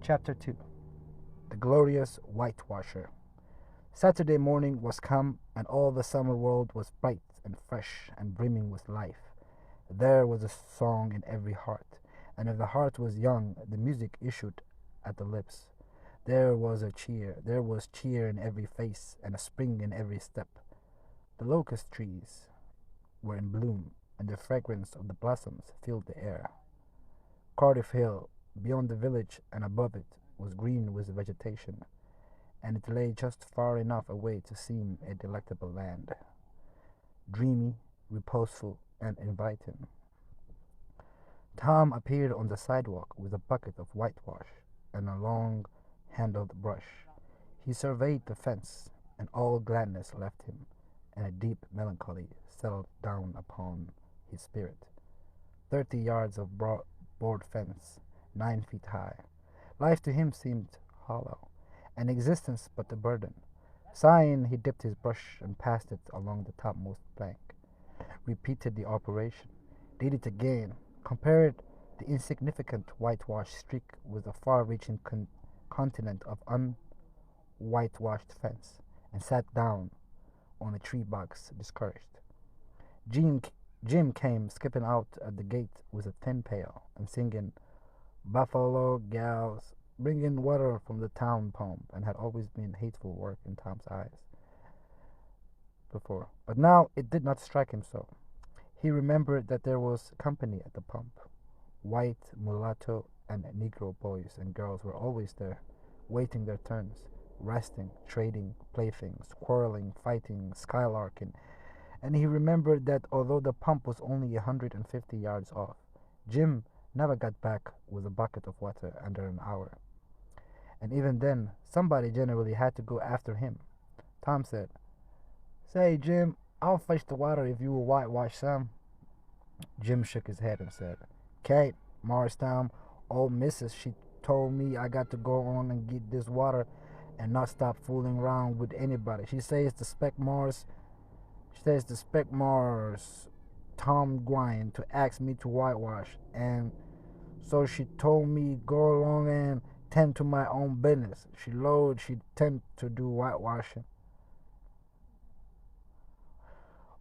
Chapter 2. The Glorious Whitewasher. Saturday morning was come, and all the summer world was bright and fresh and brimming with life. There was a song in every heart, and if the heart was young, the music issued at the lips. There was cheer in every face, and a spring in every step. The locust trees were in bloom, and the fragrance of the blossoms filled the air. Cardiff Hill, beyond the village and above it, was green with vegetation, and it lay just far enough away to seem a delectable land, dreamy, reposeful, and inviting. Tom appeared on the sidewalk with a bucket of whitewash and a long handled brush. He surveyed the fence, and all gladness left him, and a deep melancholy settled down upon his spirit. 30 yards of board fence, 9 feet high. Life to him seemed hollow, and existence but a burden. Sighing, he dipped his brush and passed it along the topmost plank, repeated the operation, did it again, compared the insignificant whitewash streak with the far-reaching continent of unwhitewashed fence, and sat down on a tree box discouraged. Jim, Jim came skipping out at the gate with a tin pail and singing Buffalo Gals, bringing water from the town pump, and had always been hateful work in Tom's eyes before. But now it did not strike him so. He remembered that there was company at the pump. White, mulatto, and Negro boys and girls were always there, waiting their turns, resting, trading playthings, quarreling, fighting, skylarking, and he remembered that although the pump was only 150 yards off, Jim never got back with a bucket of water under an hour. And even then, somebody generally had to go after him. Tom said, "Say, Jim, I'll fetch the water if you will whitewash some." Jim shook his head and said, "Kate, Morristown, old missus, she told me I got to go on and get this water and not stop fooling around with anybody. She says the spec Mars Tom Gwine to ask me to whitewash, and so she told me go along and tend to my own business. She lowed she tend to do whitewashing."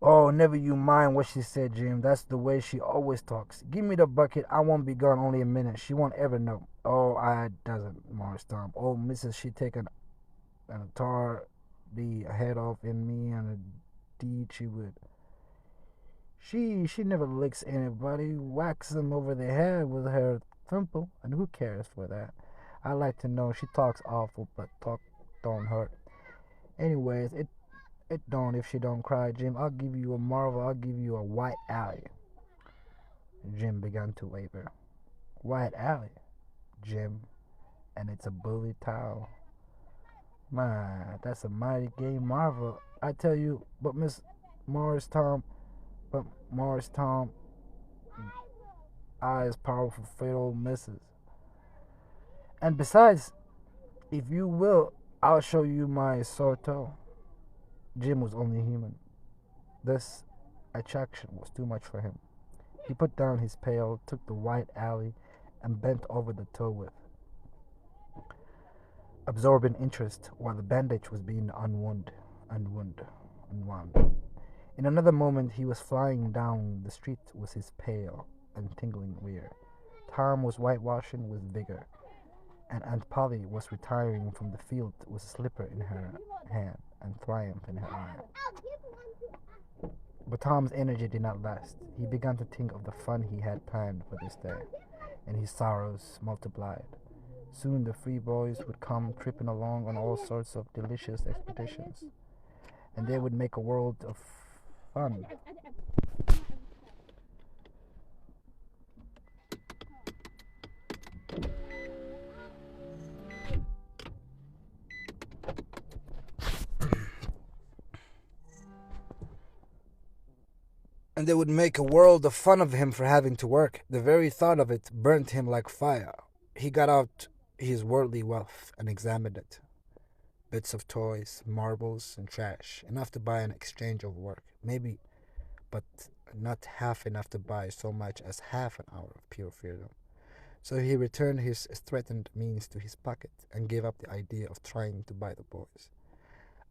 "Oh, never you mind what she said, Jim. That's the way she always talks. Give me the bucket. I won't be gone only a minute. She won't ever know." "Oh, I doesn't, Morris Tom. Old missus, she taken and tore the head off in me, and a deed she would. She never licks anybody, whacks them over the head with her thimble, and who cares for that? I like to know she talks awful, but talk don't hurt. Anyways, it don't if she don't cry, Jim. I'll give you a marvel. I'll give you a white alley." Jim began to waver. "White alley, Jim, and it's a bully towel. My, that's a mighty gay marvel, I tell you. But Morris Tom, I is powerful fatal missus. And besides, if you will, I'll show you my sore toe." Jim was only human. This attraction was too much for him. He put down his pail, took the white alley, and bent over the toe with absorbing interest while the bandage was being unwound. In another moment he was flying down the street with his pail and tingling rear. Tom was whitewashing with vigor, and Aunt Polly was retiring from the field with a slipper in her hand and triumph in her eye. But Tom's energy did not last. He began to think of the fun he had planned for this day, and his sorrows multiplied. Soon the free boys would come tripping along on all sorts of delicious expeditions, and they would make a world of fun. And they would make a world of fun of him for having to work. The very thought of it burnt him like fire. He got out his worldly wealth and examined it. Bits of toys, marbles, and trash, enough to buy an exchange of work, maybe, but not half enough to buy so much as half an hour of pure freedom. So he returned his threatened means to his pocket and gave up the idea of trying to buy the boys.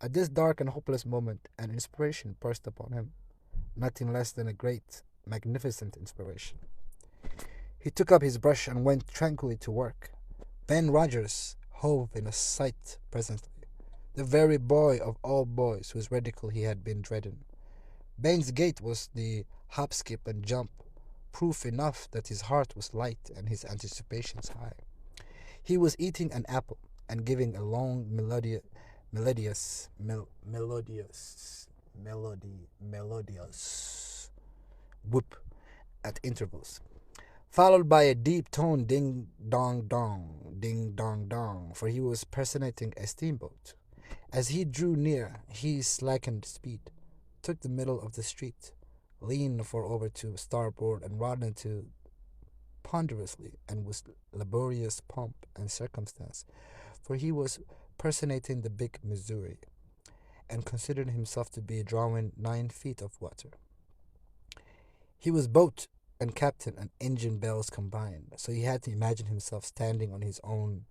At this dark and hopeless moment, an inspiration burst upon him, nothing less than a great, magnificent inspiration. He took up his brush and went tranquilly to work. Ben Rogers hove in sight presently, the very boy of all boys whose ridicule he had been dreading. Ben's gait was the hop, skip, and jump, proof enough that his heart was light and his anticipations high. He was eating an apple and giving a long melodious whoop at intervals, followed by a deep toned ding dong dong, for he was personating a steamboat. As he drew near, he slackened speed, took the middle of the street, leaned for over to starboard, and rode into ponderously and with laborious pomp and circumstance, for he was personating the big Missouri, and considered himself to be drawing 9 feet of water. He was boat and captain and engine bells combined, so he had to imagine himself standing on his own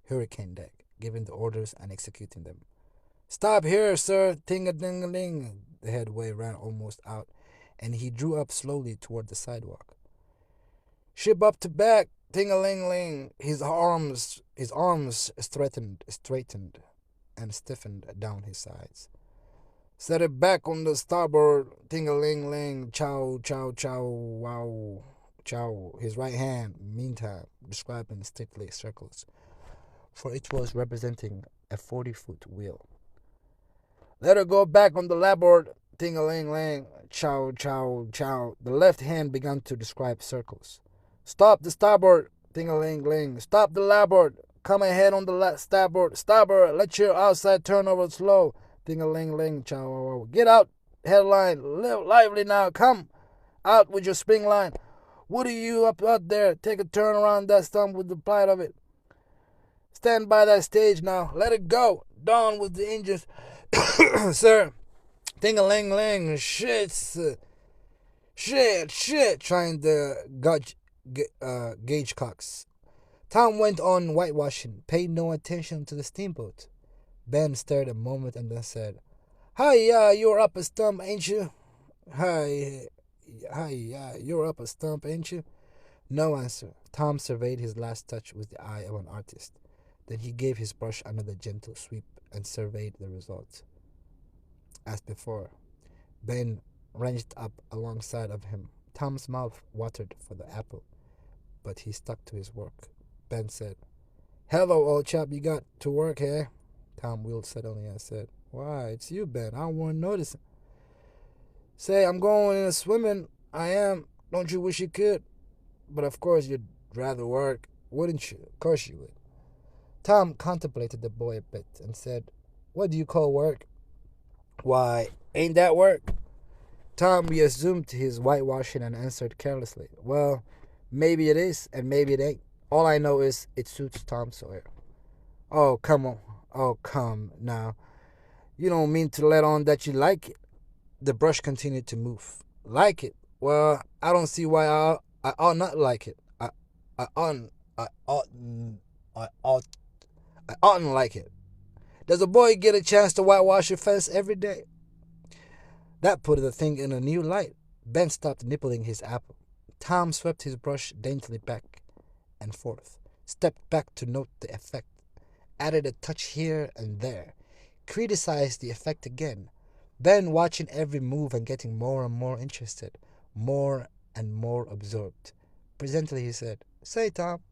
hurricane deck, giving the orders and executing them. "Stop here, sir, ting-a-ding-a-ling." The headway ran almost out, and he drew up slowly toward the sidewalk. "Ship up to back, ting-a-ling-ling." His arms straightened and stiffened down his sides. "Set it back on the starboard, ting-a-ling-ling, chow, chow, chow, wow, chow." His right hand, meantime, describing stately circles, for it was representing a 40-foot wheel. "Let her go back on the larboard, ting-a-ling-ling, chow, chow, chow." The left hand began to describe circles. "Stop the starboard, ting-a-ling-ling. Stop the larboard. Come ahead on the starboard. Starboard, let your outside turn over slow, ting-a-ling-ling, chow, wow. Get out, headline, lively now. Come out with your spring line. What are you up out there? Take a turn around that stump with the plight of it. Stand by that stage now. Let it go. Down with the engines." "Sir, ting-a-ling-ling, shit, trying the gauge cocks. Tom went on whitewashing, paid no attention to the steamboat. Ben stared a moment and then said, "Hi, you're up a stump, ain't you?" Hi, you're up a stump, ain't you?" No answer. Tom surveyed his last touch with the eye of an artist. Then he gave his brush another gentle sweep and surveyed the result. As before, Ben ranged up alongside of him. Tom's mouth watered for the apple, but he stuck to his work. Ben said, "Hello, old chap, you got to work here?" Tom wheeled suddenly and said, "Why, it's you, Ben. I wasn't noticing." "Say, I'm going in a swimming. I am. Don't you wish you could? But of course you'd rather work, wouldn't you? Of course you would." Tom contemplated the boy a bit and said, "What do you call work?" "Why, ain't that work?" Tom reassumed his whitewashing and answered carelessly, "Well, maybe it is and maybe it ain't. All I know is it suits Tom Sawyer." "Oh, come on. Oh, come now. You don't mean to let on that you like it." The brush continued to move. "Like it? Well, I don't see why I ought not like it. I oughtn't like it. Does a boy get a chance to whitewash a fence every day?" That put the thing in a new light. Ben stopped nibbling his apple. Tom swept his brush daintily back and forth, stepped back to note the effect, added a touch here and there, criticized the effect again. Ben watching every move and getting more and more interested, more and more absorbed. Presently he said, "Say, Tom,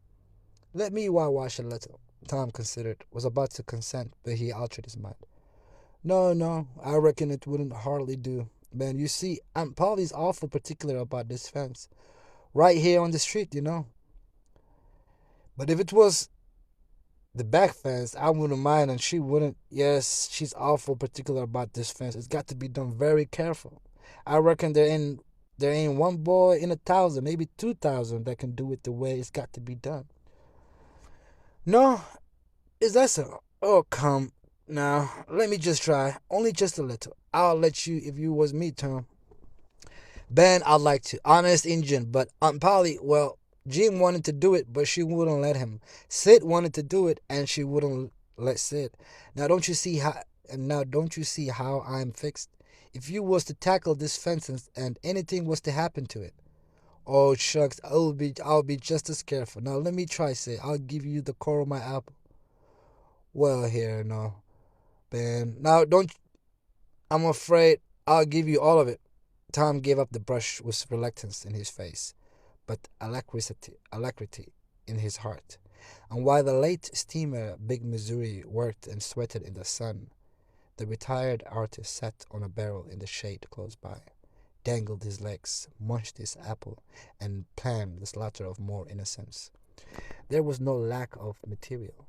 let me whitewash a little." Tom considered, was about to consent, but he altered his mind. No, I reckon it wouldn't hardly do. Ben, you see, Aunt Polly's awful particular about this fence. Right here on the street, you know. But if it was the back fence, I wouldn't mind, and she wouldn't. Yes, she's awful particular about this fence. It's got to be done very careful. I reckon there ain't one boy in 1,000, maybe 2,000 that can do it the way it's got to be done. No, is that so? Oh, come. Now, let me just try. Only just a little. I'll let you if you was me, Tom. Ben, I'd like to. Honest Injun, but Aunt Polly, well, Jim wanted to do it, but she wouldn't let him. Sid wanted to do it, and she wouldn't let Sid. Now don't you see how? And now don't you see how I'm fixed? If you was to tackle this fence and anything was to happen to it, oh shucks, I'll be just as careful. Now let me try. Sid. I'll give you the core of my apple. Well, here, no, Ben. Now don't. I'm afraid I'll give you all of it. Tom gave up the brush with reluctance in his face, but alacrity in his heart. And while the late steamer Big Missouri worked and sweated in the sun, the retired artist sat on a barrel in the shade close by, dangled his legs, munched his apple, and planned the slaughter of more innocents. There was no lack of material.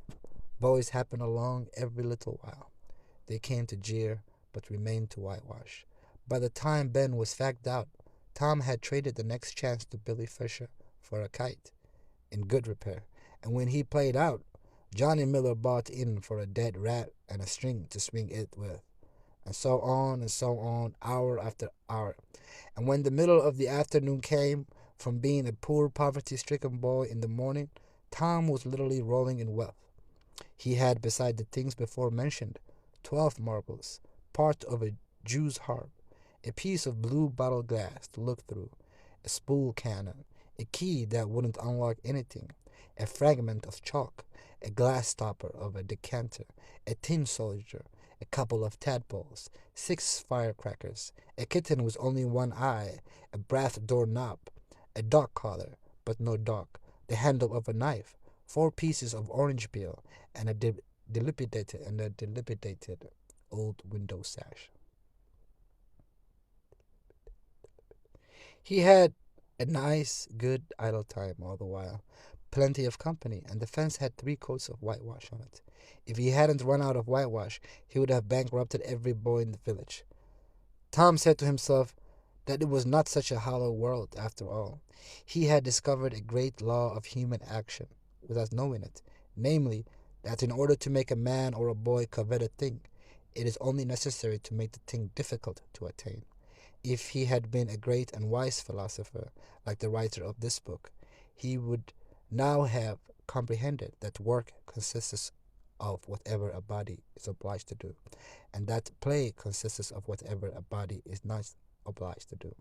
Boys happened along every little while. They came to jeer, but remained to whitewash. By the time Ben was fagged out, Tom had traded the next chance to Billy Fisher for a kite, in good repair, and when he played out, Johnny Miller bought in for a dead rat and a string to swing it with, and so on, hour after hour. And when the middle of the afternoon came, from being a poor, poverty-stricken boy in the morning, Tom was literally rolling in wealth. He had, beside the things before mentioned, 12 marbles, part of a Jew's harp, a piece of blue bottle glass to look through, a spool cannon, a key that wouldn't unlock anything, a fragment of chalk, a glass stopper of a decanter, a tin soldier, a couple of tadpoles, 6 firecrackers, a kitten with only one eye, a brass doorknob, a dog collar, but no dog, the handle of a knife, 4 pieces of orange peel, and a dilapidated old window sash. He had a nice, good idle time all the while. Plenty of company, and the fence had 3 coats of whitewash on it. If he hadn't run out of whitewash, he would have bankrupted every boy in the village. Tom said to himself that it was not such a hollow world after all. He had discovered a great law of human action, without knowing it, namely, that in order to make a man or a boy covet a thing, it is only necessary to make the thing difficult to attain. If he had been a great and wise philosopher, like the writer of this book, he would now have comprehended that work consists of whatever a body is obliged to do, and that play consists of whatever a body is not obliged to do.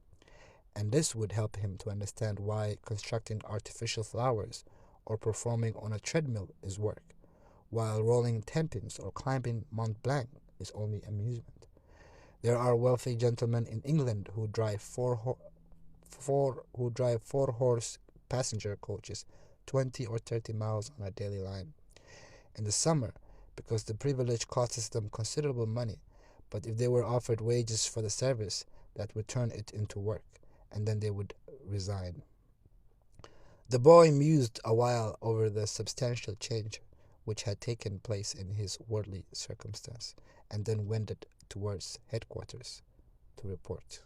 And this would help him to understand why constructing artificial flowers or performing on a treadmill is work, while rolling 10-pins or climbing Mont Blanc is only amusement. There are wealthy gentlemen in England who drive four-horse passenger coaches 20 or 30 miles on a daily line. In the summer, because the privilege costs them considerable money, but if they were offered wages for the service, that would turn it into work, and then they would resign. The boy mused a while over the substantial change which had taken place in his worldly circumstance, and then wended towards headquarters to report.